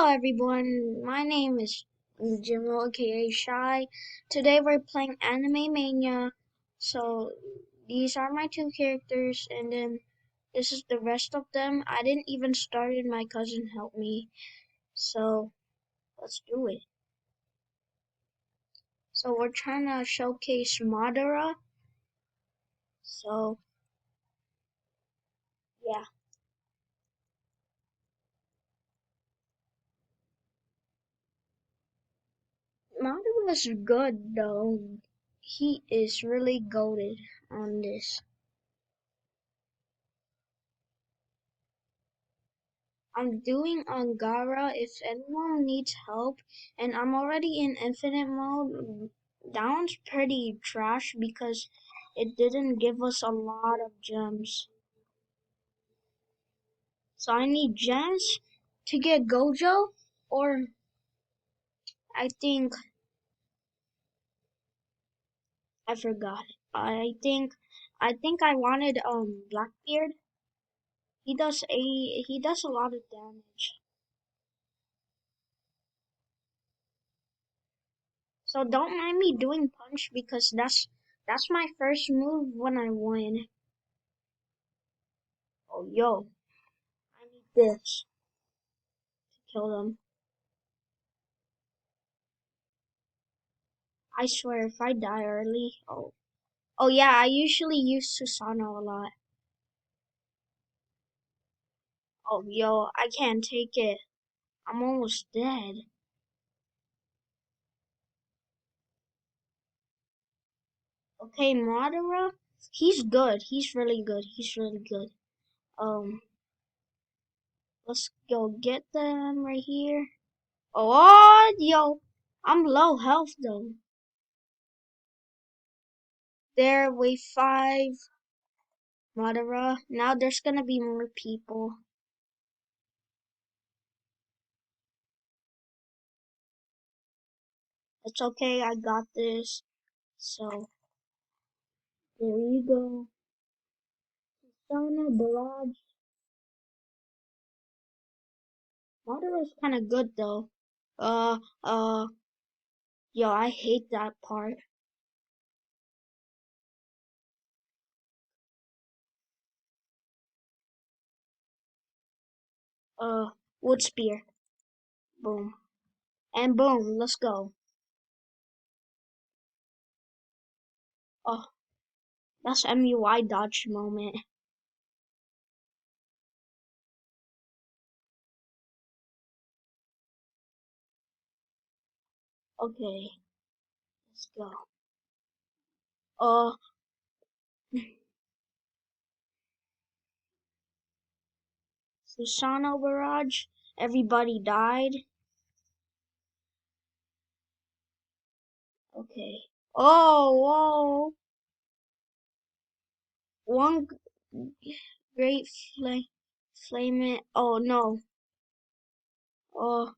Hello everyone, my name is Jimmo aka Shy. Today we're playing Anime Mania. So these are my two characters and then this is the rest of them. I didn't even start it, my cousin helped me. So let's do it. So we're trying to showcase Madara. So yeah. Madara's good though. He is really goated on this. I'm doing Angara if anyone needs help, and I'm already in infinite mode. That one's pretty trash because it didn't give us a lot of gems. So I need gems to get Gojo, or I think I forgot. I think I wanted Blackbeard. He does a lot of damage. So don't mind me doing punch because that's my first move when I win. Oh yo, I need this to kill them. I swear if I die early, oh yeah, I usually use Susano a lot. Oh yo, I can't take it. I'm almost dead. Okay, Madara, he's good. He's really good. He's really good. Um, let's go get them right here. Oh, yo, I'm low health though. There, wave 5, Madara. Now there's gonna be more people. It's okay, I got this. So, there you go. Sana Barrage. Madara's kind of good though. Uh, uh, yo, I hate that part. Wood Spear. Boom. And boom, let's go. Oh, that's MUI dodge moment. Okay, let's go. Uh, Susano Barrage. Everybody died. Okay. Oh, whoa. One great flame it. Oh no. Oh,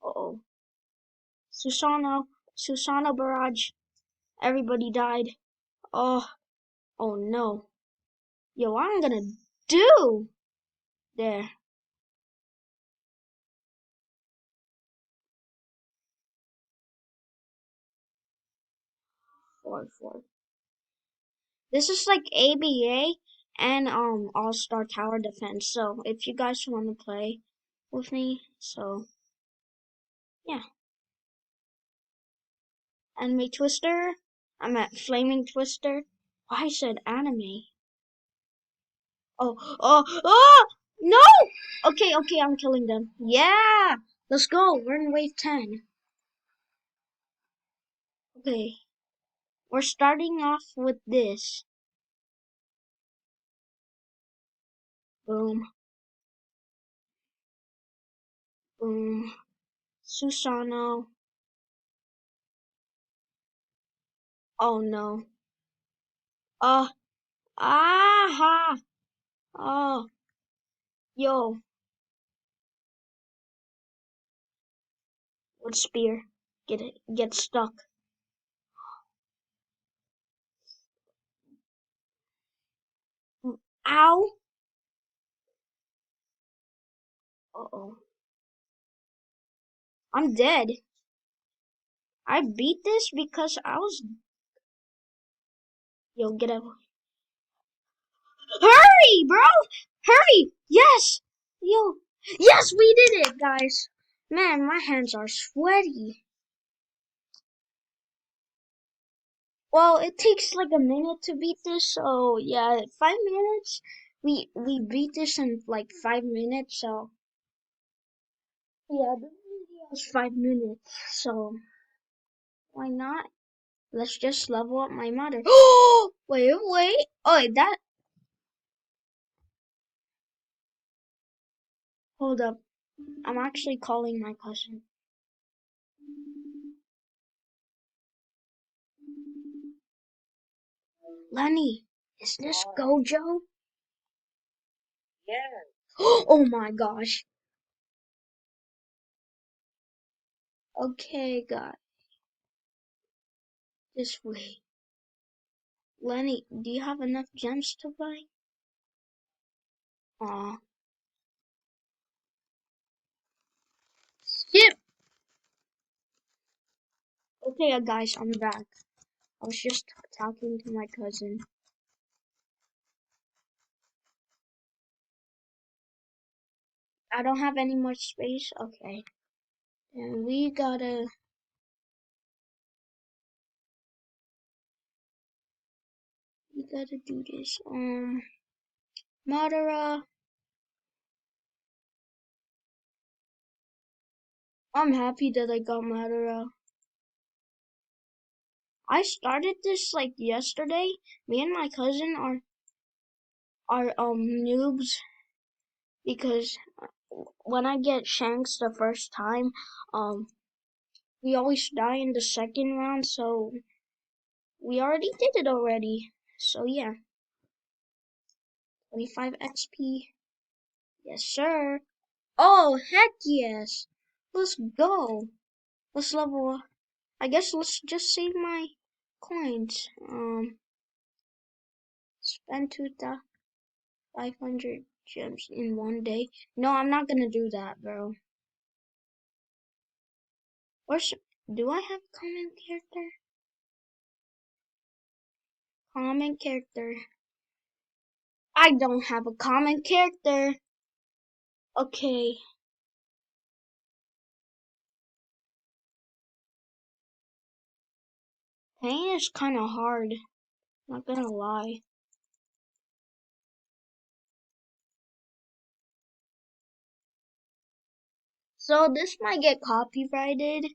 oh. Susano Barrage. Everybody died. Oh, oh no. Yo, what I'm gonna do? There. Four. This is like ABA and All Star Tower Defense. So if you guys want to play with me, so yeah. Anime Twister. I'm at Flaming Twister. Oh, I said anime. Oh, no! Okay, I'm killing them. Yeah! Let's go. We're in wave 10. Okay. We're starting off with this. Boom. Boom. Susano. Oh no. Uh, aha! Oh, yo. What spear? Get it. Get stuck. Ow! Uh-oh. I'm dead. I beat this because I was... Yo, get out. Hurry, bro! Hurry! Yes! Yo. Yes, we did it, guys. Man, my hands are sweaty. Well, it takes like a minute to beat this, so yeah, 5 minutes. We beat this in like 5 minutes, so yeah, the video is 5 minutes, so why not? Let's just level up my mother. Oh, wait. Oh, that. Hold up. I'm actually calling my cousin. Lenny, is this Gojo? Oh my gosh. Okay, God, this way. Lenny, do you have enough gems to buy? Aw. Skip! Okay, guys, I'm back. I was just talking to my cousin. I don't have any more space. Okay. And we gotta do this. Madara. I'm happy that I got Madara. I started this like yesterday. Me and my cousin are noobs because when I get Shanks the first time, um we always die in the second round, so we already did it already. So yeah, 25 XP. Yes, sir. Oh, heck yes. Let's go. Let's level up. I guess let's just save my coins. Spend 2,500 gems in one day. No, I'm not gonna do that, bro. Or do I have common character? Common character. I don't have a common character. Okay. Pain is kind of hard. Not gonna lie. So this might get copyrighted.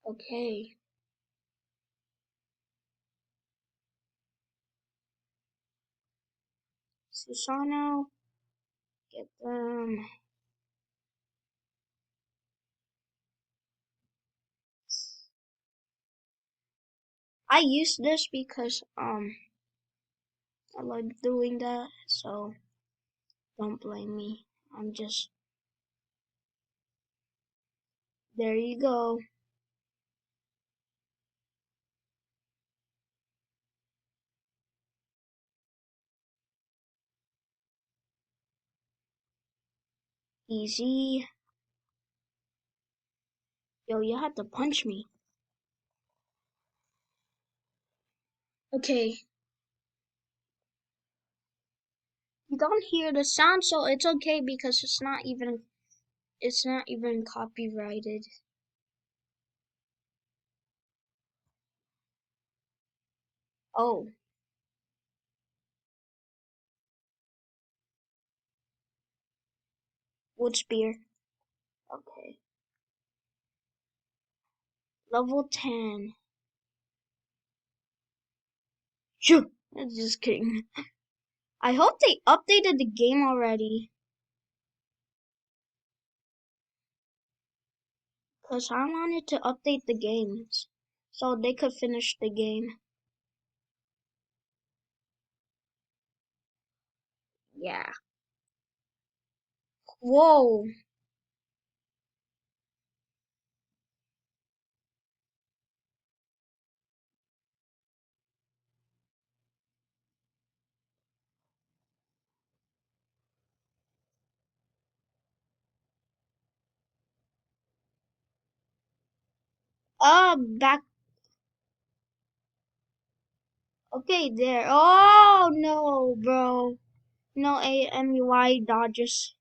Okay. Susano, get them. I use this because I like doing that, so don't blame me. I'm just there you go. Easy. Yo, you had to punch me. Okay. You don't hear the sound, so it's okay because it's not even copyrighted. Oh, wood spear. Okay. Level 10. Shoo! Just kidding. I hope they updated the game already. Because I wanted to update the games so they could finish the game. Yeah. Whoa. Back. Okay, there. Oh no, bro. No AMUI dodges.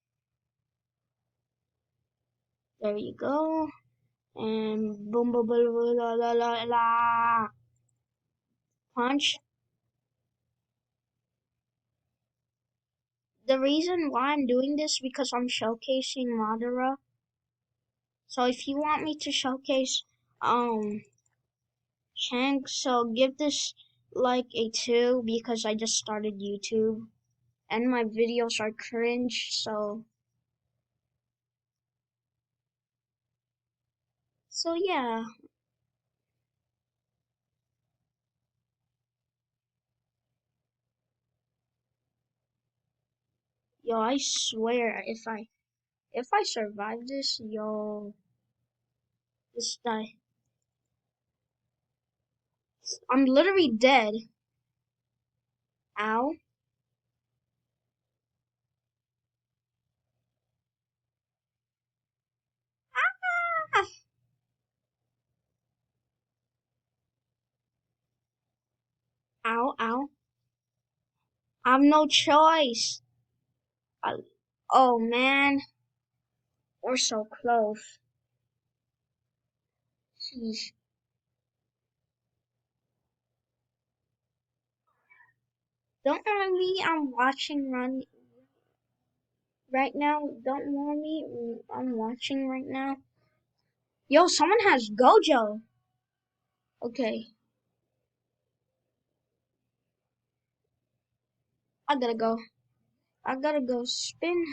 There you go. And boom, boom, boom, boom, la, la, la, la. Punch. The reason why I'm doing this because I'm showcasing Madara. So if you want me to showcase Shanks, so give this like a 2 because I just started YouTube and my videos are cringe. So yeah. Yo, I swear if I survive this, yo, this die. I'm literally dead. Ow. Ah! Ow, ow. I have no choice. I, oh man, we're so close. Jeez. Don't mind me, I'm watching run right now. Don't mind me, I'm watching right now. Yo, someone has Gojo. Okay, I gotta go. I gotta go spin.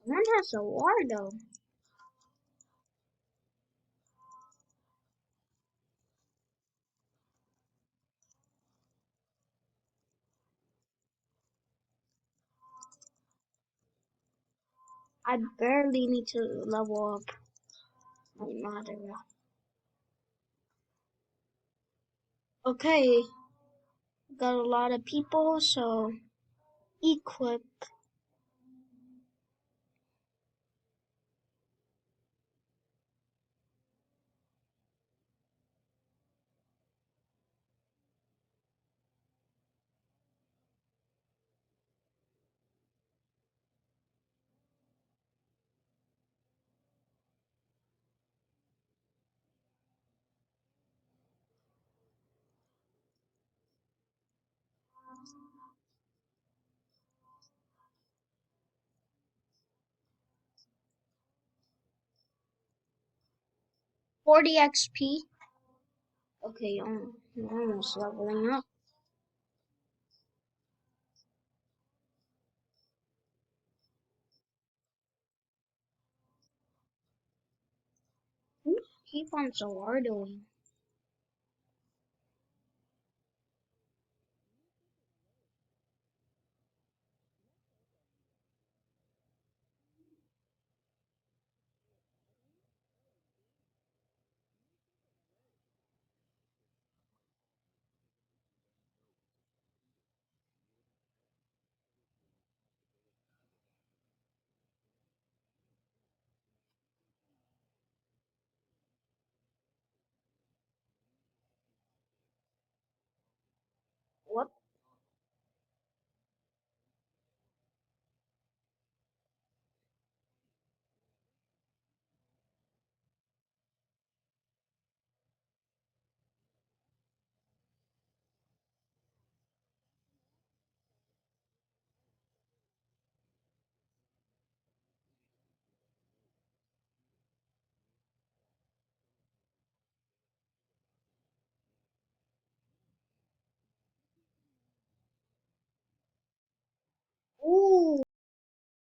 Someone has a war though. I barely need to level up my Madara. Okay, got a lot of people, so equip. 40 XP. Okay, I'm almost leveling up. Keep on Zordoing.